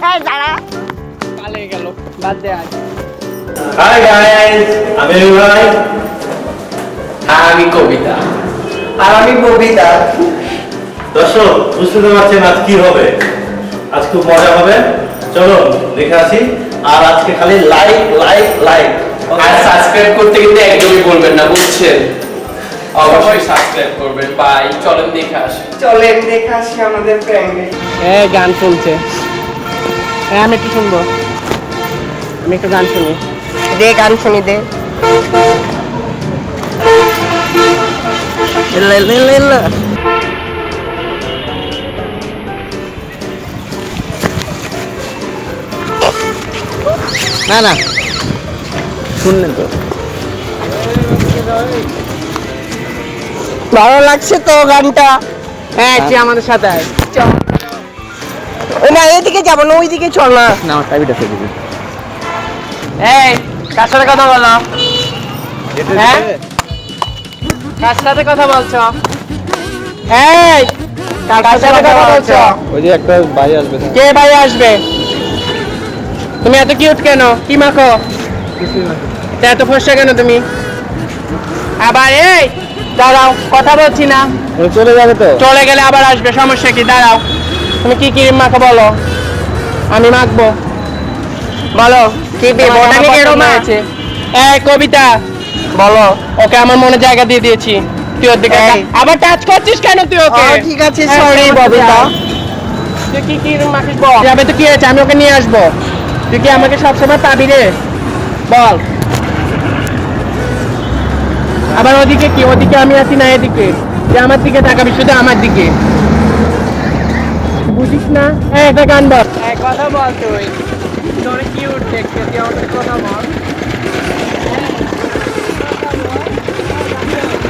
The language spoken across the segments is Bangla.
এই দাঁড়া কালে গেল বাদ দে আজ হাই গাইস আমি ভাই আমি কবিতা আর আমি কবিতা দর্শক বুঝতে তো পারছেন আজ কি হবে আজ খুব মজা হবে চলো দেখে আসি আর আজকে খালি লাইক লাইক লাইক আর সাবস্ক্রাইব করতে কিন্তু একদমই বলবেন না বুঝছেন অবশ্যই সাবস্ক্রাইব করবেন বাই চলেন দেখে আসি চলেন দেখে আসি আমাদের প্র্যাঙ্কে গান শুনছে আমি একটু শুনবো আমি একটু গান শুনি দে গান শুনি দে না না শুনলেন তো ভালো লাগছে তো গানটা হ্যাঁ তুই আমাদের সাথে আয় চল না এইদিকে যাবো না ওইদিকে চল না না আমার টাইমটা ফেলে দিবি এই কার সাথে কথা বলো হ্যাঁ কার সাথে কথা বলছো এই কার সাথে কথা বলছো ওই যে একটা ভাই আসবে কে ভাই আসবে তুমি এত কিউট কেন কি মাখো তা এত ফর্সা কেন তুমি আবার এই দাঁড়াও কথা বলছি না চলে যাবে তো চলে গেলে আবার আসবে সমস্যা কি দাঁড়াও তুমি কি ক্রিম মাখো বলো আমি মাখবো বলো কি বোটানিক এরোমা আছে এই কবিতা বলো ওকে আমার মনে জায়গা দিয়ে দিয়েছি তুই ওর দিকে এই। আবার টাচ করছিস কেন তুই ওকে ঠিক আছে হ্যাঁ, সরি সমস্যা ববিতা নেই। তুই কি ক্রিম মাখিস বল যাবে তো কি হয়েছে আমি ওকে নিয়ে আসবো তুই কি আমাকে সবসময় পাবি রে বল আবার ওদিকে কি ওদিকে আমি আছি না এদিকে তুই আমার দিকে তাকাবি শুধু আমার দিকে বুঝিস না একটা গান বল কথা বল তুই তোর কিউট দেখতে তুই আমাকে কথা বল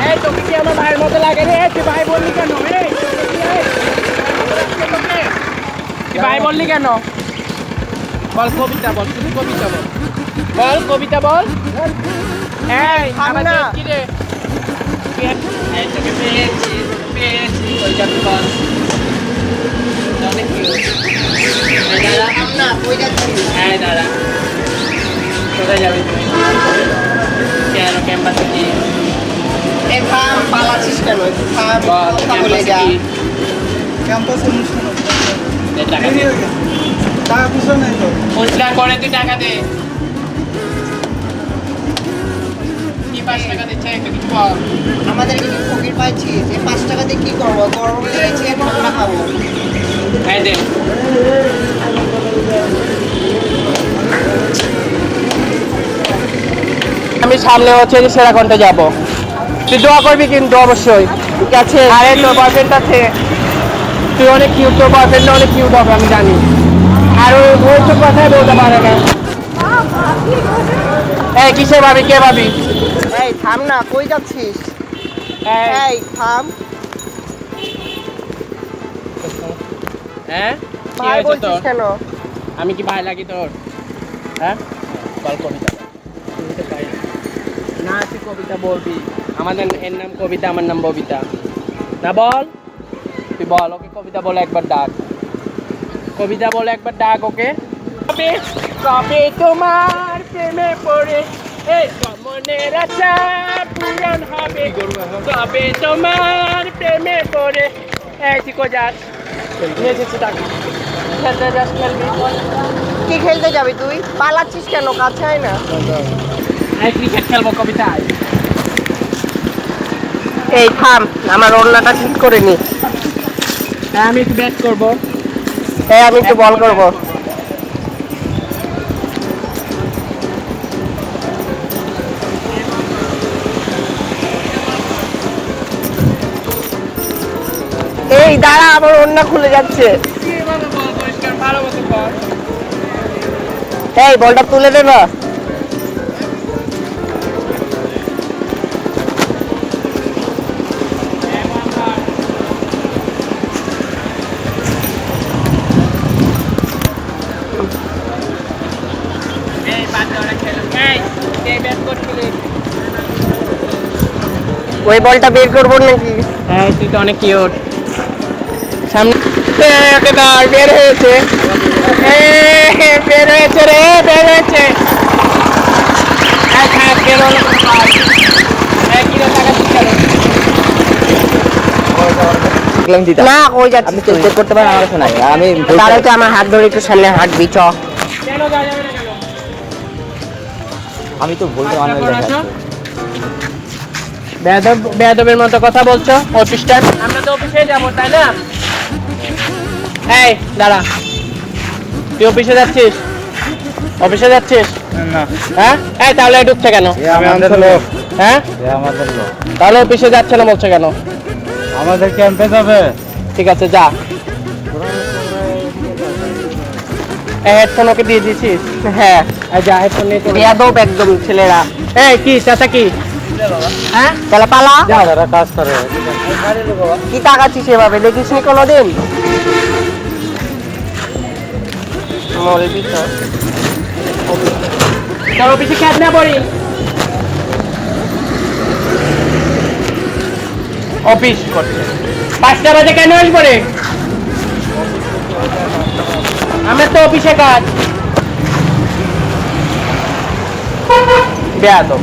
এই তোকে কি আমার ভাইয়ের মতো লাগে রে তুই ভাই বললি কেন এই তুই ভাই বললি কেন বল কবিতা বল শুধু কবিতা বল বল কবিতা বল এই আমার না। কি রে এই তোকে পেয়েছি ওই যাবি বল অনেক কিউট না ওই যাচ্ছি হ্যাঁ দাদা কোথায় যাবি তুমি কেন ক্যাম্পাসে কি এই থাম পালাচ্ছিস কেন একটু থাম বল কথা বলে যা ক্যাম্পাসে অনুষ্ঠান দে টাকা দে টাকা পয়সা নাই তো খুচরা করে তুই টাকা দে কি 5 টাকা দিচ্ছে একটা কিছু বল আমাদের কি ফকির পাইছিস এই 5 টাকা দিয়ে কি করবো গরম লেগেছে আমরা খাবো হ্যাঁ দে আমি সামনে হচ্ছে যে সেরাকন্ঠে যাব তুই দোয়া করবি কিন্তু অবশ্যই ঠিক আছে আরে তোর বয়ফ্রেন্ড আছে তুই অনেক কিউট তোর বয়ফ্রেন্ড অনেক কিউট হবে আমি জানি আর ওই তো কথাই বলতে পারে না এই কিসে ভাবি কে ভাবি এই থাম না কই যাচ্ছিস এই থাম হ্যাঁ কি ভাই হয়েছে বলছিস তোর কেন আমি কি ভাই লাগি তোর হ্যাঁ বল কবিতা না তুই কবিতা বলবি আমাদের এর নাম কবিতা আমার নাম ববিতা না বল তুই বল ওকে কবিতা বলে একবার ডাক কবিতা বলে একবার ডাক ওকে কবে কবে তোমার প্রেমে পড়ে এই মনের আশা পূরণ হবে কবে তোমার প্রেমে পড়ে এই তুই কো যাস নিয়ে এসেছি টাকা খেলতে যাস খেলবি কি খেলতে যাবি তুই পালাচ্ছিস কেন কাছে আয় না এই ক্রিকেট খেলবো কবিতা এই থাম আমার ওড়নাটা ঠিক করে নি হ্যাঁ আমি একটু ব্যাট করবো এই আমি একটু বল করব এই দাঁড়া আমার ওড়না খুলে যাচ্ছে কিভাবে বল পরিষ্কার ভালো মতো কর এই বলটা তুলে দে না এই বাদ দে ওরা খেলো এই ব্যাট করছিলি ওই বলটা বের করবো নাকি হ্যাঁ তুই তো অনেক কিউট সামনে ওকে দাঁড় বের হয়েছে বের হয়েছে রে, বের হয়েছে। এই থাক, বের হলো কোনো কাজ। এই কিলো টাকা দিতে হবে। না কই যাচ্ছিস তুই? চেক করতে পারেন আমার কাছে নাই আমি তাহলে তো আমার হাত ধরে একটু সামনে হাঁটবি চ। কেন যাওয়া যাবে না কেন? আমি তো বলতে আচ্ছা, অনেক আসো। বেয়াদবের মতো কথা বলছো অফিসটা। আমরা তো অফিসে যাবো তাই না? এই দাঁড়া, তুই অফিসে যাচ্ছিস? অফিসে যাচ্ছিস? না হ্যাঁ, এই তাহলে ঢুকছে কেন? আমাদের লোক হ্যাঁ, আমাদের লোক তাহলে অফিসে যাচ্ছে না বলছে কেন? আমাদের ক্যাম্পে যাবে ঠিক আছে যা। হেডফোন ওকে দিয়ে দিয়েছিস? হ্যাঁ এই যা, হেডফোন নিয়ে চলে যা। বেয়াদব একদম ছেলেরা। এই কি চাচা কি? হ্যাঁ তাহলে পালা। যা যারা কাজ করে কি তাকাচ্ছিস এভাবে, দেখিস নি কোনোদিন? মলবি তো। তোর অফিসে ক্যাব না পড়ি? অফিস করছে 5টা বাজে কেন আসবো রে? আমার তো অফিসে কাজ। বেয়াদব।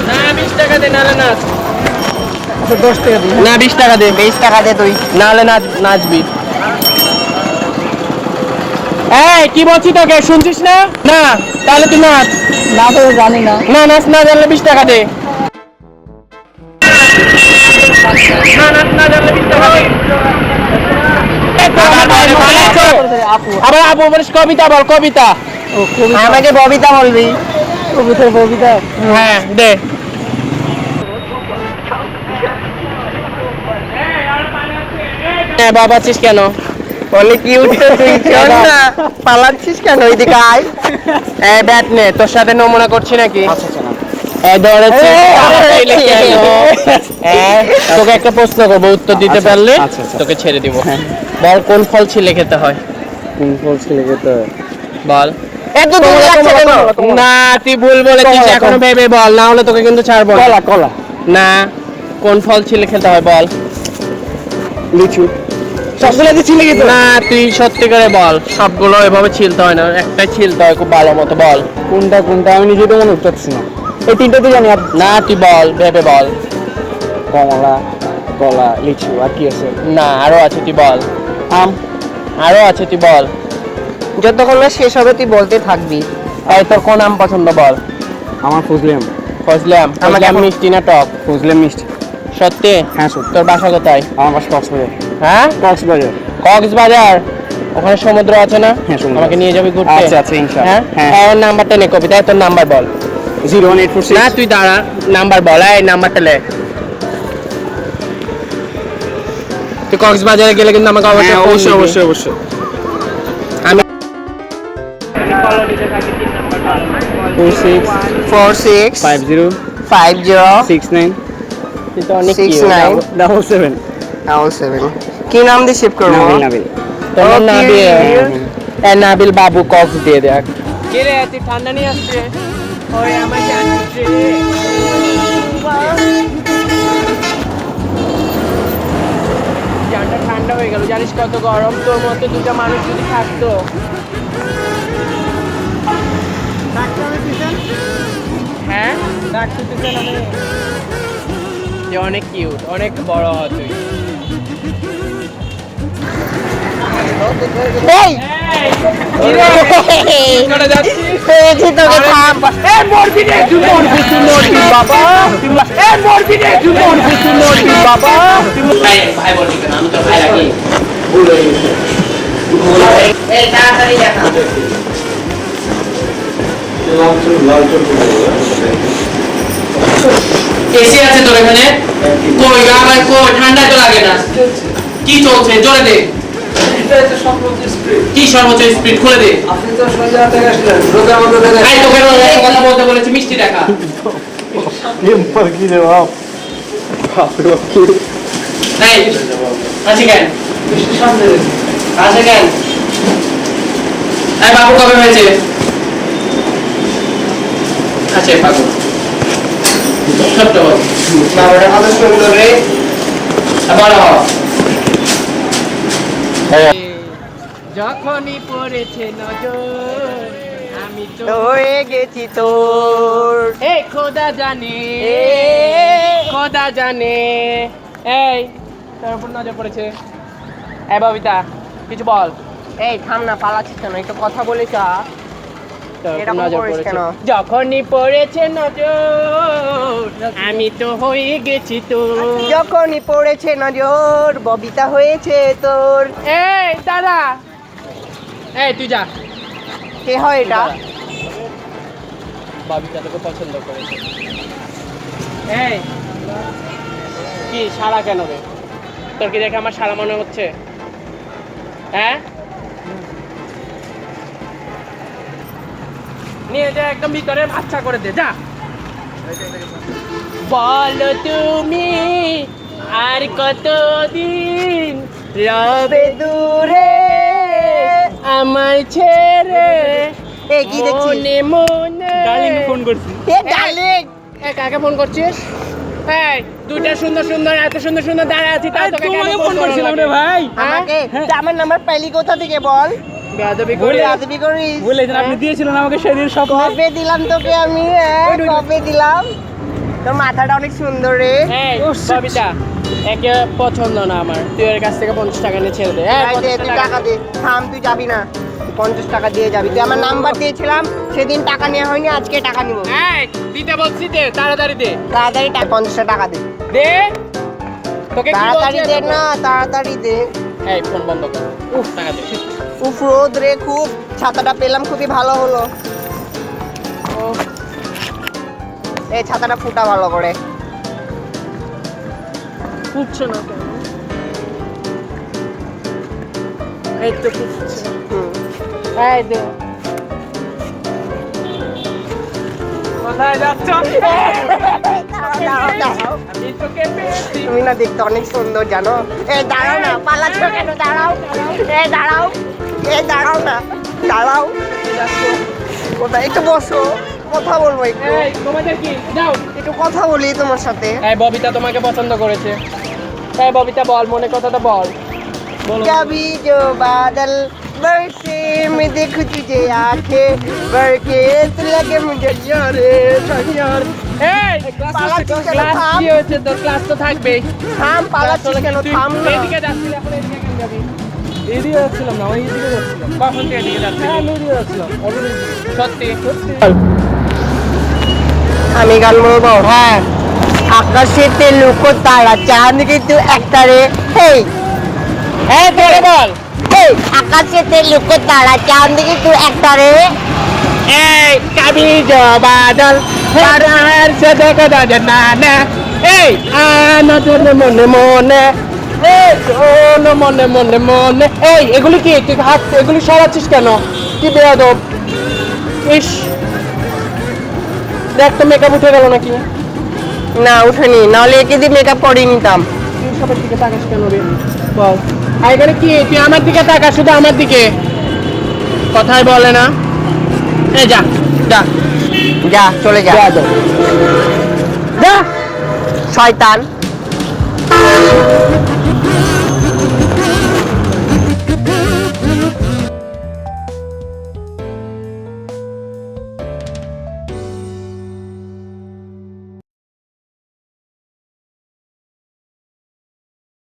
না 20 টাকা দে, নাহলে নাচ। 10 টাকা দিই। না 20 টাকা দে, 20 টাকা দে তুই। নাহলে নাচবি। এই কি বলছি তোকে, শুনছিস না? না তাহলে তুই নাচ। না তো জানি না। না নাচ না জানলে 20 টাকা দে। না নাচ না জানলে 20 টাকা দে। আবার আপু বলিস কবিতা বল, কবিতা। আমাকে ববিতা বলবি। কবিতা। হ্যাঁ দে। হ্যাঁ বাবা আছিস কেন? বলে কি উঠতে তুই শোন না, পালাচ্ছিস কেন? ওইদিকে আয়। এই ব্যাট নে, তোর সাথে নমুনা করছি নাকি? এই ধরেছি। তোকে একটা প্রশ্ন করবো, উত্তর দিতে পারলে তোকে ছেড়ে দিব। বল কোন ফল ছিলে খেতে হয়? কোন ফল ছিলে খেতে বল। এত দূর যাচ্ছে কেন? না তুই ভুল বলেছিস, এখনো ভেবে বল, না হলে তোকে কিন্তু ছাড়বো না। কলা কলা না, কোন ফল ছিলে খেতে হয় বল? লিচু সবগুলো কি ছিলে খেতে না তুই সত্যি করে বল, সবগুলো এভাবে ছিলতে হয় না, একটাই ছিলতে হয় খুব ভালো মতো। বল কোনটা কোনটা আমি নিজে তো মনে করতেছি না এই তিনটা তো জানি আর না, তুই বল, ভেবে বল। কমলা কলা লিচু আর কি আছে না আরো আছে, তুই বল। আম আরো আছে, তুই বল। যতক্ষণ না শেষ হবে তুই বলতে থাকবি। এই তোর কোন আম পছন্দ বল? আমার ফজলি আম ফজলি আম। ফজলি আম মিষ্টি না টক? ফজলি মিষ্টি সত্যি? হ্যাঁ সত্যি তোর বাসা কোথায়? আমার বাসা কক্সবাজার হ্যাঁ, কক্সবাজার কক্সবাজার। ওখানে সমুদ্র আছে না? হ্যাঁ, সমুদ্র আমাকে আছে। নিয়ে যাবি ঘুরতে? আচ্ছা, আচ্ছা, ইনশাআল্লাহ। হ্যাঁ, হ্যাঁ। ওর নাম্বারটা নে, কবিতা তোর নাম্বার বল। 01846 না তুই দাঁড়া, নাম্বার বল। এই নাম্বারটা লে। তুই কক্সবাজারে গেলে কিন্তু আমাকে অবশ্যই হ্যাঁ ফোন অবশ্যই দিবি। অবশ্যই অবশ্যই আমি 46 46 50 50 69 তুই তো অনেক 69 77 7 কি নাম দিয়ে সেভ করবো? নাবিল নাবিল তোর নাম Okay. নাবিল। এই নাবিল বাবু কক্স দিয়ে দেখ। কে রে তুই ঠান্ডা নিয়ে আসছে? ওই আমার জানছে। জানটা ঠান্ডা হয়ে গেল, জানিস কত গরম? তোর মতো দুটো মানুষ যদি থাকতো। হ্যাঁ যে অনেক কিউট, অনেক বড় হ তুই। এই করে যাচ্ছিস? পেয়েছি তোকে, থাম। মরবি রে, তুই মরবি, তুই মরবি বাবা। মরবি রে, তুই মরবি, তুই মরবি বাবা। ভাই বলবি কেন? আমি তো ভাই রাখি। ভুল হয়ে গেছে। এই তাড়াতাড়ি দেখা। এসি আছে তোর এখানে? কই আমার কই, ঠান্ডা তো লাগে না। কি চলছে? জোরে দে। কি সর্বোচ্চ স্পিড? খুলে দে। এই তোকে কথা বলতে বলেছি, মিষ্টি দেখা। কি রে বাপ এই আছে কেন? আছে কেন? এই বাবু কবে হয়েছে? আছে বাবু। ছোট্ট বাবু। বাবাটা কত সুন্দর রে। বড় হ। যখনই পড়েছে নজর আমি তো হয়ে গেছি তোর। এ খোদা জানে খোদা জানে। এই তোর উপর নজর পড়েছে। এই ববিতা কিছু বল। এই থাম না, পালাচ্ছিস কেন? একটু কথা বলে চা। তোর উপর এরকম নজর করিস পড়েছে কেন? যখনই পড়েছে নজর আমি তো হয়ে গেছি তোর। যখনই পড়েছে নজর ববিতা হয়েছে তোর। এই দাদা এই তুই যা। কে হয় এটা? ববিতা তোকে পছন্দ করেছে। এই কি সারা কেন রে? তোর কি দেখে আমার সারা মনে হচ্ছে? হ্যাঁ নিয়ে যা একদম ভিতরে বাচ্চা করে দে যা। বলো তুমি আর কতদিন রবে দূরে আমার ছেড়ে এই কি দেখছিস? মনে মনে ডার্লিং ফোন করছি। এ ডার্লিং, এই কাকে ফোন করছিস? এই দুইটা সুন্দর সুন্দর এত সুন্দর সুন্দর দাঁড়ায় আছি তাও তোকে কেন তোমাকে ফোন ফোন করছিলাম রে ভাই। আমাকে হ্যাঁ। আমার নাম্বার পাইলি কোথা থেকে বল? বেয়াদবি বলে করে আদবি করিস? বলেছেন আপনি দিয়েছিলেন আমাকে সেদিন স্বপ্ন। কবে দিলাম তোকে আমি? হ্যাঁ, কবে দিলাম? তোর মাথাটা অনেক সুন্দর রে। এই ববিতা একে পছন্দ না আমার, তুই ওর কাছ থেকে 50 টাকা নিয়ে ছেড়ে দে। এই এই দে, 50 তুই টাকা দে। থাম, তুই যাবি না। তুই 50 টাকা দিয়ে যাবি। তুই আমার নাম্বার দিয়েছিলাম, সেদিন টাকা নেওয়া হয়নি, আজকে টাকা নিব। এই দিতে বলছি দে, তাড়াতাড়ি দে। তাড়াতাড়ি 50 টাকা দে। দে তোকে কি তাড়াতাড়ি বলছি দে এত? না, তাড়াতাড়ি দে। এই ফোন বন্ধ কর। উফ টাকা দে। উফ, রোদ রে খুব। ছাতাটা পেলাম, খুবই ভালো হলো। উফ, এই ছাতাটা ফুটা ভালো করে। ফুটছে না কেন? এই তো ফুটছে। হুম। এই দে। কোথায় যাচ্ছ? দাঁড়াও, দাঁড়াও। আমি তোকে পেয়েছি। তুমি না দেখতে অনেক সুন্দর জানো। এই দাঁড়াও না, পালাচ্ছ কেন? দাঁড়াও। এই দাঁড়াও। এই দাঁড়াও না, দাঁড়াও। কোথায়? একটু বসো, কথা বলবো একটু। এই তোমাদের কি যাও। একটু কথা বলি তোমার সাথে। এই ববিতা তোমাকে পছন্দ করেছে। এই ববিতা বল, মনে কথাটা বল। বলো। कभी जो बादल बरसे मैं देखूं तुझे आंखें भर के तो लगे मुझे यारे यार। এই পালাচ্ছিস কেন? ক্লাস থাম। কি হয়েছে তোর? ক্লাস তো থাকবেই। থাম, পালাচ্ছিস কেন? তুই থাম না। এদিকে যাচ্ছিস, এখন এদিকে কেন যাবি? এদিকে যাচ্ছিলাম না, আমি এদিকে যাচ্ছিলাম। কখন তুই এদিকে যাচ্ছিস? হ্যাঁ, আমি এদিকে যাচ্ছিলাম। সত্যি আমি গান বলবো। হ্যাঁ, আকাশেতে লুকো তারা চাঁদ কিন্তু একটা রে। এই হ্যাঁ তোরে বল। এই আকাশেতে লুকো তারা চাঁদ কিন্তু একটা রে। এই কবি जो बादल बादल से देखो জানা এই আনন্দ মনে মনে এই শোন মনে মনে মনে। এই এগুলি কি তুই হাত এগুলি সরাচ্ছিস কেন? কি বেয়াদব। ইস দেখ তো মেকআপ উঠে গেল নাকি? না উঠেনি, নাহলে একে দিয়ে মেকআপ করিয়ে নিতাম। তুই সবার দিকে তাকাস কেন রে? বল আর এখানে কি তুই আমার দিকে তাকাস, শুধু আমার দিকে কথাই বলে না। এই যা যা যা, চলে যা। যা যা যা, শয়তান।